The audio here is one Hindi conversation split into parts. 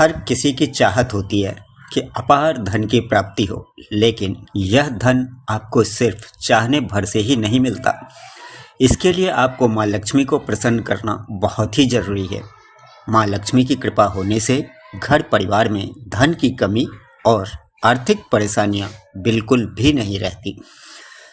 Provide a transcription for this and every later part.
हर किसी की चाहत होती है कि अपार धन की प्राप्ति हो, लेकिन यह धन आपको सिर्फ चाहने भर से ही नहीं मिलता। इसके लिए आपको माँ लक्ष्मी को प्रसन्न करना बहुत ही जरूरी है। माँ लक्ष्मी की कृपा होने से घर परिवार में धन की कमी और आर्थिक परेशानियां बिल्कुल भी नहीं रहती।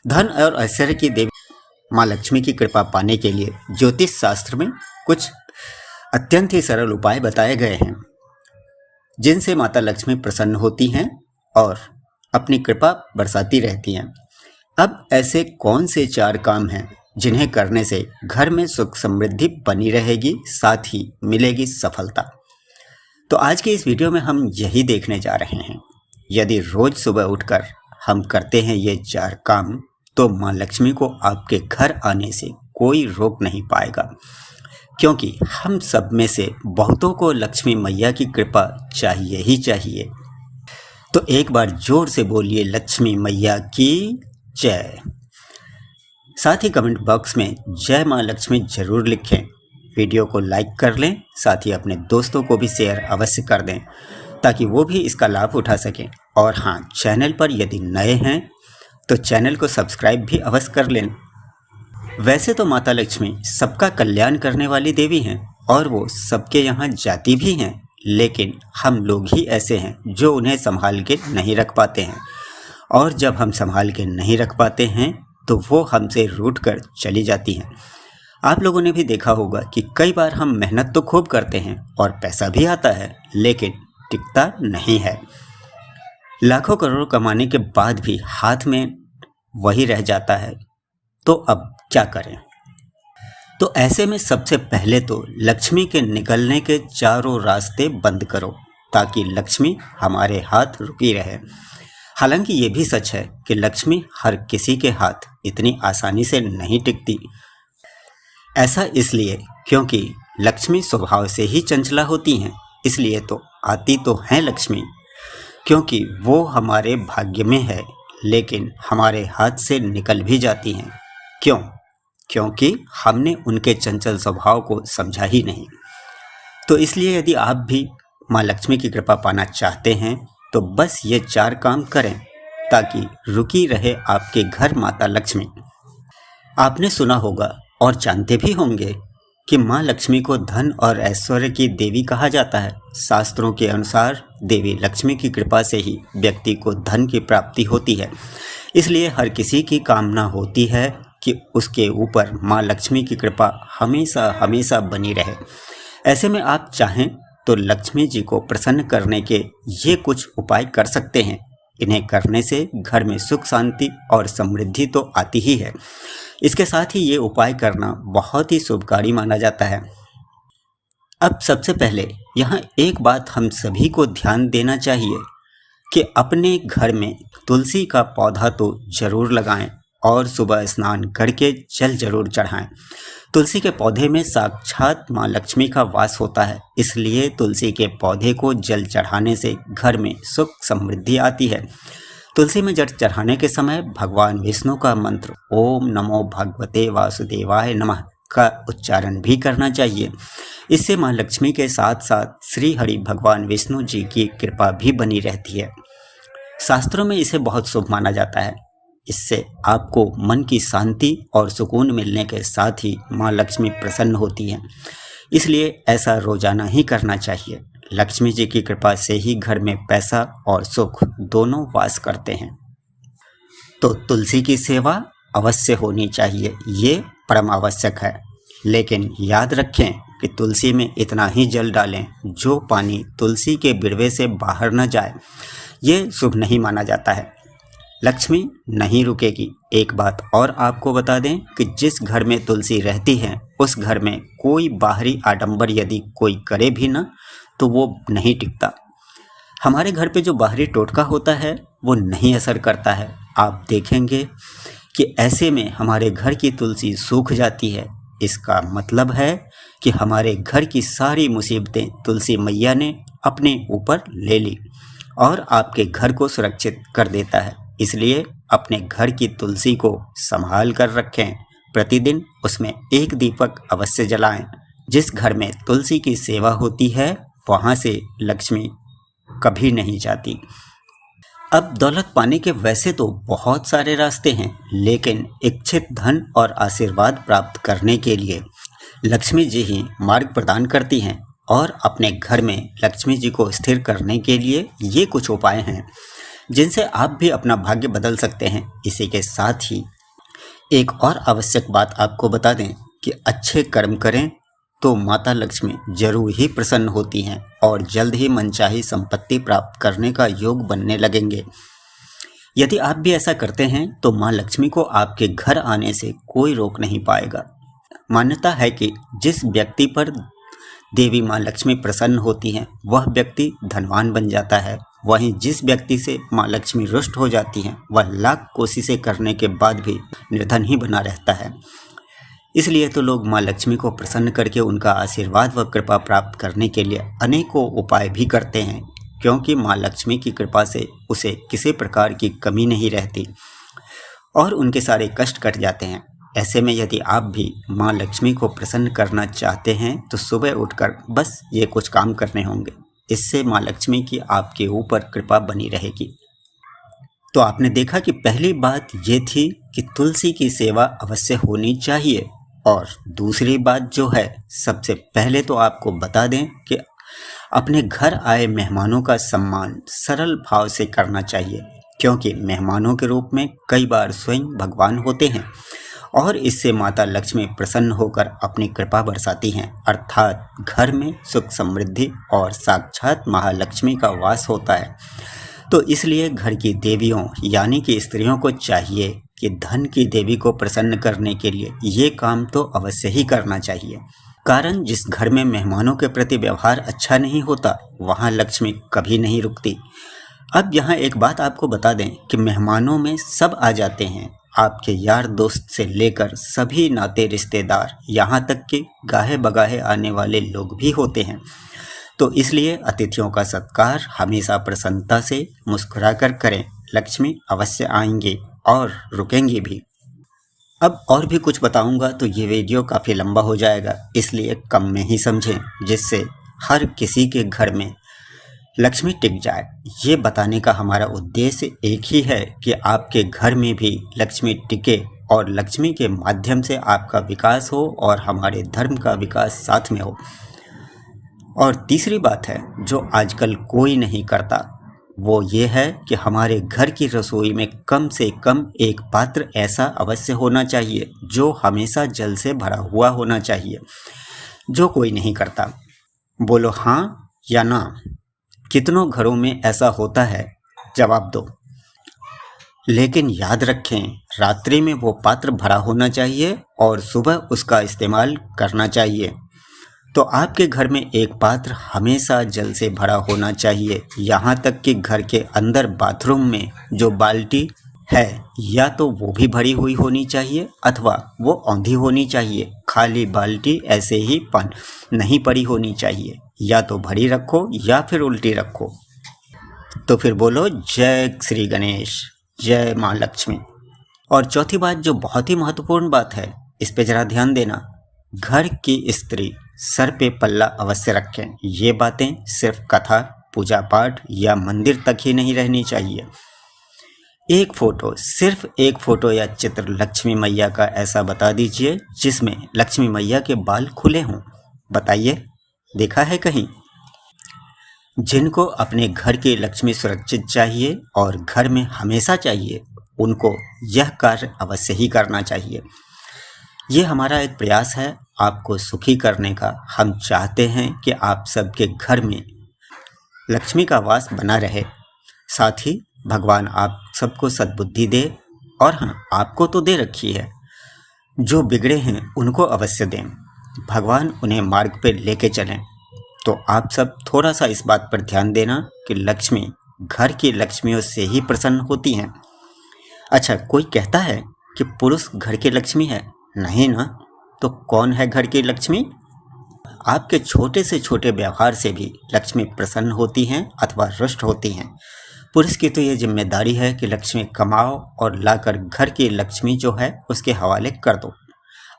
धन और ऐश्वर्य की देवी माँ लक्ष्मी की कृपा पाने के लिए ज्योतिष शास्त्र में कुछ अत्यंत ही सरल उपाय बताए गए हैं, जिनसे माता लक्ष्मी प्रसन्न होती हैं और अपनी कृपा बरसाती रहती हैं। अब ऐसे कौन से 4 काम हैं जिन्हें करने से घर में सुख समृद्धि बनी रहेगी, साथ ही मिलेगी सफलता। तो आज की इस वीडियो में हम यही देखने जा रहे हैं। यदि रोज सुबह उठकर हम करते हैं ये 4 काम, तो माँ लक्ष्मी को आपके घर आने से कोई रोक नहीं पाएगा, क्योंकि हम सब में से बहुतों को लक्ष्मी मैया की कृपा चाहिए ही चाहिए। तो एक बार जोर से बोलिए लक्ष्मी मैया की जय। साथ ही कमेंट बॉक्स में जय माँ लक्ष्मी जरूर लिखें। वीडियो को लाइक कर लें, साथ ही अपने दोस्तों को भी शेयर अवश्य कर दें ताकि वो भी इसका लाभ उठा सकें। और हाँ, चैनल पर यदि नए हैं तो चैनल को सब्सक्राइब भी अवश्य कर लें। वैसे तो माता लक्ष्मी सबका कल्याण करने वाली देवी हैं और वो सबके यहाँ जाती भी हैं, लेकिन हम लोग ही ऐसे हैं जो उन्हें संभाल के नहीं रख पाते हैं। और जब हम संभाल के नहीं रख पाते हैं तो वो हमसे रूठ कर चली जाती हैं। आप लोगों ने भी देखा होगा कि कई बार हम मेहनत तो खूब करते हैं और पैसा भी आता है, लेकिन टिकता नहीं है। लाखों करोड़ कमाने के बाद भी हाथ में वही रह जाता है। तो अब क्या करें? तो ऐसे में सबसे पहले तो लक्ष्मी के निकलने के चारों रास्ते बंद करो, ताकि लक्ष्मी हमारे हाथ रुकी रहे। हालांकि ये भी सच है कि लक्ष्मी हर किसी के हाथ इतनी आसानी से नहीं टिकती। ऐसा इसलिए क्योंकि लक्ष्मी स्वभाव से ही चंचला होती हैं। इसलिए तो आती तो हैं लक्ष्मी, क्योंकि वो हमारे भाग्य में है, लेकिन हमारे हाथ से निकल भी जाती हैं। क्यों? क्योंकि हमने उनके चंचल स्वभाव को समझा ही नहीं। तो इसलिए यदि आप भी माँ लक्ष्मी की कृपा पाना चाहते हैं तो बस ये 4 काम करें, ताकि रुकी रहे आपके घर माता लक्ष्मी। आपने सुना होगा और जानते भी होंगे कि माँ लक्ष्मी को धन और ऐश्वर्य की देवी कहा जाता है। शास्त्रों के अनुसार देवी लक्ष्मी की कृपा से ही व्यक्ति को धन की प्राप्ति होती है। इसलिए हर किसी की कामना होती है कि उसके ऊपर माँ लक्ष्मी की कृपा हमेशा हमेशा बनी रहे। ऐसे में आप चाहें तो लक्ष्मी जी को प्रसन्न करने के ये कुछ उपाय कर सकते हैं। इन्हें करने से घर में सुख शांति और समृद्धि तो आती ही है। इसके साथ ही ये उपाय करना बहुत ही शुभकारी माना जाता है। अब सबसे पहले यहाँ एक बात हम सभी को ध्यान देना चाहिए कि अपने घर में तुलसी का पौधा तो जरूर लगाएं और सुबह स्नान करके जल जरूर चढ़ाएं। तुलसी के पौधे में साक्षात माँ लक्ष्मी का वास होता है, इसलिए तुलसी के पौधे को जल चढ़ाने से घर में सुख समृद्धि आती है। तुलसी में जल चढ़ाने के समय भगवान विष्णु का मंत्र ओम नमो भगवते वासुदेवाय नमः का उच्चारण भी करना चाहिए। इससे माँ लक्ष्मी के साथ साथ श्री हरि भगवान विष्णु जी की कृपा भी बनी रहती है। शास्त्रों में इसे बहुत शुभ माना जाता है। इससे आपको मन की शांति और सुकून मिलने के साथ ही माँ लक्ष्मी प्रसन्न होती हैं। इसलिए ऐसा रोजाना ही करना चाहिए। लक्ष्मी जी की कृपा से ही घर में पैसा और सुख दोनों वास करते हैं। तो तुलसी की सेवा अवश्य होनी चाहिए, ये परम आवश्यक है। लेकिन याद रखें कि तुलसी में इतना ही जल डालें जो पानी तुलसी के बिड़वे से बाहर न जाए। ये शुभ नहीं माना जाता है। लक्ष्मी नहीं रुकेगी। एक बात और आपको बता दें कि जिस घर में तुलसी रहती है उस घर में कोई बाहरी आडंबर यदि कोई करे भी ना, तो वो नहीं टिकता। हमारे घर पे जो बाहरी टोटका होता है वो नहीं असर करता है। आप देखेंगे कि ऐसे में हमारे घर की तुलसी सूख जाती है। इसका मतलब है कि हमारे घर की सारी मुसीबतें तुलसी मैया ने अपने ऊपर ले ली और आपके घर को सुरक्षित कर देता है। इसलिए अपने घर की तुलसी को संभाल कर रखें। प्रतिदिन उसमें एक दीपक अवश्य जलाएं। जिस घर में तुलसी की सेवा होती है वहाँ से लक्ष्मी कभी नहीं जाती। अब दौलत पाने के वैसे तो बहुत सारे रास्ते हैं, लेकिन इच्छित धन और आशीर्वाद प्राप्त करने के लिए लक्ष्मी जी ही मार्ग प्रदान करती हैं। और अपने घर में लक्ष्मी जी को स्थिर करने के लिए ये कुछ उपाय हैं जिनसे आप भी अपना भाग्य बदल सकते हैं। इसी के साथ ही एक और आवश्यक बात आपको बता दें कि अच्छे कर्म करें तो माता लक्ष्मी जरूर ही प्रसन्न होती हैं और जल्द ही मनचाही संपत्ति प्राप्त करने का योग बनने लगेंगे। यदि आप भी ऐसा करते हैं तो माँ लक्ष्मी को आपके घर आने से कोई रोक नहीं पाएगा। मान्यता है कि जिस व्यक्ति पर देवी माँ लक्ष्मी प्रसन्न होती हैं वह व्यक्ति धनवान बन जाता है। वहीं जिस व्यक्ति से माँ लक्ष्मी रुष्ट हो जाती हैं वह लाख कोशिशें करने के बाद भी निर्धन ही बना रहता है। इसलिए तो लोग माँ लक्ष्मी को प्रसन्न करके उनका आशीर्वाद व कृपा प्राप्त करने के लिए अनेकों उपाय भी करते हैं, क्योंकि माँ लक्ष्मी की कृपा से उसे किसी प्रकार की कमी नहीं रहती और उनके सारे कष्ट कट जाते हैं। ऐसे में यदि आप भी माँ लक्ष्मी को प्रसन्न करना चाहते हैं तो सुबह उठकर बस ये कुछ काम करने होंगे। इससे माँ लक्ष्मी की आपके ऊपर कृपा बनी रहेगी। तो आपने देखा कि पहली बात ये थी कि तुलसी की सेवा अवश्य होनी चाहिए। और दूसरी बात जो है, सबसे पहले तो आपको बता दें कि अपने घर आए मेहमानों का सम्मान सरल भाव से करना चाहिए, क्योंकि मेहमानों के रूप में कई बार स्वयं भगवान होते हैं और इससे माता लक्ष्मी प्रसन्न होकर अपनी कृपा बरसाती हैं। अर्थात घर में सुख समृद्धि और साक्षात महालक्ष्मी का वास होता है। तो इसलिए घर की देवियों यानी कि स्त्रियों को चाहिए कि धन की देवी को प्रसन्न करने के लिए ये काम तो अवश्य ही करना चाहिए। कारण जिस घर में मेहमानों के प्रति व्यवहार अच्छा नहीं होता वहाँ लक्ष्मी कभी नहीं रुकती। अब यहाँ एक बात आपको बता दें कि मेहमानों में सब आ जाते हैं, आपके यार दोस्त से लेकर सभी नाते रिश्तेदार, यहाँ तक कि गाहे बगाहे आने वाले लोग भी होते हैं। तो इसलिए अतिथियों का सत्कार हमेशा प्रसन्नता से मुस्कुराकर करें। लक्ष्मी अवश्य आएंगे और रुकेंगी भी। अब और भी कुछ बताऊंगा तो ये वीडियो काफ़ी लंबा हो जाएगा, इसलिए कम में ही समझें, जिससे हर किसी के घर में लक्ष्मी टिक जाए। ये बताने का हमारा उद्देश्य एक ही है कि आपके घर में भी लक्ष्मी टिके और लक्ष्मी के माध्यम से आपका विकास हो और हमारे धर्म का विकास साथ में हो। और तीसरी बात है जो आजकल कोई नहीं करता, वो ये है कि हमारे घर की रसोई में कम से कम एक पात्र ऐसा अवश्य होना चाहिए जो हमेशा जल से भरा हुआ होना चाहिए, जो कोई नहीं करता। बोलो हाँ या ना। कितनों घरों में ऐसा होता है? जवाब दो। लेकिन याद रखें, रात्रि में वो पात्र भरा होना चाहिए और सुबह उसका इस्तेमाल करना चाहिए। तो आपके घर में एक पात्र हमेशा जल से भरा होना चाहिए। यहाँ तक कि घर के अंदर बाथरूम में जो बाल्टी है या तो वो भी भरी हुई होनी चाहिए अथवा वो औंधी होनी चाहिए। खाली बाल्टी ऐसे ही नहीं पड़ी होनी चाहिए, या तो भरी रखो या फिर उल्टी रखो। तो फिर बोलो जय श्री गणेश, जय माँ लक्ष्मी। और चौथी बात जो बहुत ही महत्वपूर्ण बात है, इस पे जरा ध्यान देना। घर की स्त्री सर पे पल्ला अवश्य रखें। ये बातें सिर्फ कथा, पूजा पाठ या मंदिर तक ही नहीं रहनी चाहिए। एक फोटो, सिर्फ एक फोटो या चित्र लक्ष्मी मैया का ऐसा बता दीजिए जिसमें लक्ष्मी मैया के बाल खुले हों। बताइए, देखा है कहीं? जिनको अपने घर की लक्ष्मी सुरक्षित चाहिए और घर में हमेशा चाहिए, उनको यह कार्य अवश्य ही करना चाहिए। ये हमारा एक प्रयास है आपको सुखी करने का। हम चाहते हैं कि आप सबके घर में लक्ष्मी का वास बना रहे। साथ ही भगवान आप सबको सद्बुद्धि दे, और हाँ, आपको तो दे रखी है, जो बिगड़े हैं उनको अवश्य दें। भगवान उन्हें मार्ग पर लेके चलें। तो आप सब थोड़ा सा इस बात पर ध्यान देना कि लक्ष्मी घर की लक्ष्मियों से ही प्रसन्न होती हैं। अच्छा, कोई कहता है कि पुरुष घर की लक्ष्मी है? नहीं ना। तो कौन है घर की लक्ष्मी? आपके छोटे से छोटे व्यवहार से भी लक्ष्मी प्रसन्न होती हैं अथवा रुष्ट होती हैं। पुरुष की तो ये जिम्मेदारी है कि लक्ष्मी कमाओ और लाकर घर की लक्ष्मी जो है उसके हवाले कर दो।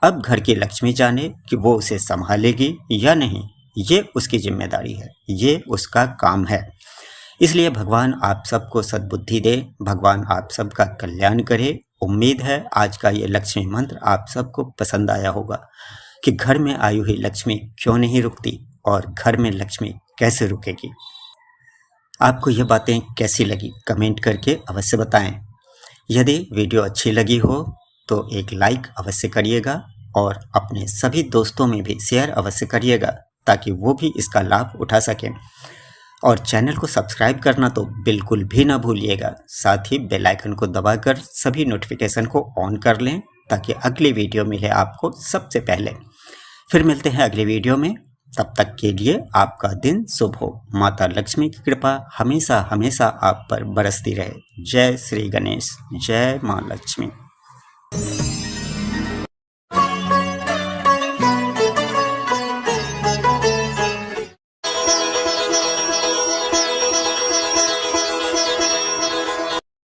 अब घर की लक्ष्मी जाने कि वो उसे संभालेगी या नहीं, ये उसकी जिम्मेदारी है, ये उसका काम है। इसलिए भगवान आप सबको सद्बुद्धि दे, भगवान आप सबका कल्याण करे। उम्मीद है आज का ये लक्ष्मी मंत्र आप सबको पसंद आया होगा कि घर में आई हुई लक्ष्मी क्यों नहीं रुकती और घर में लक्ष्मी कैसे रुकेगी। आपको ये बातें कैसी लगी कमेंट करके अवश्य बताएं। यदि वीडियो अच्छी लगी हो तो एक लाइक अवश्य करिएगा और अपने सभी दोस्तों में भी शेयर अवश्य करिएगा ताकि वो भी इसका लाभ उठा सकें। और चैनल को सब्सक्राइब करना तो बिल्कुल भी ना भूलिएगा। साथ ही बेल आइकन को दबाकर सभी नोटिफिकेशन को ऑन कर लें ताकि अगली वीडियो मिले आपको सबसे पहले। फिर मिलते हैं अगली वीडियो में, तब तक के लिए आपका दिन शुभ हो। माता लक्ष्मी की कृपा हमेशा हमेशा आप पर बरसती रहे। जय श्री गणेश, जय माँ लक्ष्मी।